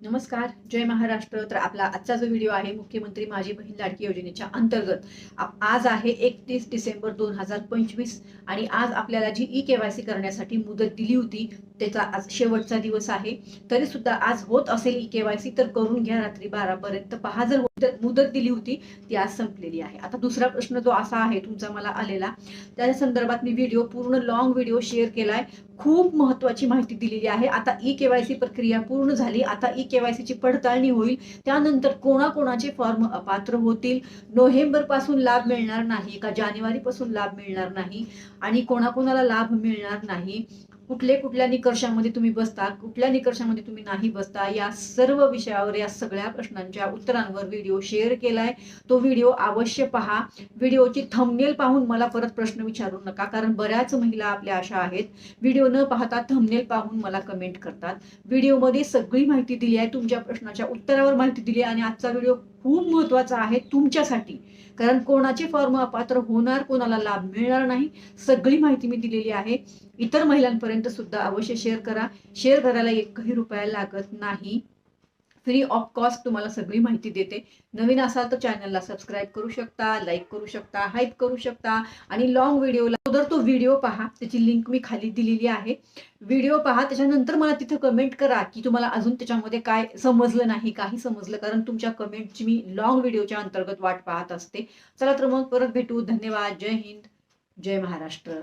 नमस्कार, जय महाराष्ट्र. तर आपला आजचा जो व्हिडिओ आहे मुख्यमंत्री माझी बहीण लाडकी योजनेच्या अंतर्गत आज आहे 31 डिसेंबर 2025 आणि आज आपल्याला जी ई-केवायसी करण्यासाठी मुदत दिली होती त्याचा आज शेवटचा दिवस आहे. तरी सुद्धा आज होत असेल ई-केवायसी तर करून घ्या रात्री 12 पर्यंत. पहा, जर मुदत दिली होती ती आज संपलेली आहे. आता दुसरा प्रश्न जो असा आहे तुमचा मला आलेला, त्या संदर्भात मी व्हिडिओ पूर्ण लॉंग व्हिडिओ शेअर केलाय. खूप महत्वाची माहिती दिलेली आहे. आता ई-केवायसी प्रक्रिया पूर्ण झाली. आता ई-केवायसी ची पडताळणी होईल. त्यानंतर कोणाकोणाचे फॉर्म अपात्र होतील, नोव्हेंबर पासून लाभ मिळणार नाही का जानेवारी पासून लाभ मिळणार नाही आणि कोणाकोणाला लाभ मिळणार नाही, कुठल्या निकषामध्ये तुम्ही बसता, कुठल्या निकषामध्ये तुम्ही नाही बसता, या सर्व विषयावर, या सगळ्या प्रश्नांच्या उत्तरांवर व्हिडिओ शेअर केलाय. तो व्हिडिओ अवश्य पहा. व्हिडिओची थंबनेल पाहून मला परत प्रश्न विचारू नका, कारण बऱ्याच महिला आपल्या अशा आहेत व्हिडिओ न पाहता थंबनेल पाहून मला कमेंट करतात. व्हिडिओमध्ये सगळी माहिती दिली आहे, तुमच्या प्रश्नाच्या उत्तरावर माहिती दिली आहे आणि आजचा व्हिडिओ खूप महत्वाचा आहे तुमच्यासाठी, कारण कोणाचे फॉर्म अपात्र होणार, कोणाला लाभ मिळणार नाही, सगळी माहिती मी दिलेली आहे. इतर महिलांपर्यंत सुद्धा अवश्य शेअर करा. शेअर करायला एकही रुपया लागत नाही, फ्री ऑफ कॉस्ट तुम्हाला सगळी माहिती देते. नवीन असाल तर चॅनलला सबस्क्राईब करू शकता, लाईक करू शकता, हाईप करू शकता आणि लॉंग व्हिडिओला अगोदर तो व्हिडिओ पहा, त्याची लिंक मी खाली दिलेली आहे. व्हिडिओ पहा, त्याच्यानंतर मला तिथं कमेंट करा की तुम्हाला अजून त्याच्यामध्ये काय समजलं नाही, काही समजलं, कारण तुमच्या कमेंटची मी लॉंग व्हिडिओच्या अंतर्गत वाट पाहत असते. चला तर मग परत भेटू. धन्यवाद. जय हिंद, जय महाराष्ट्र.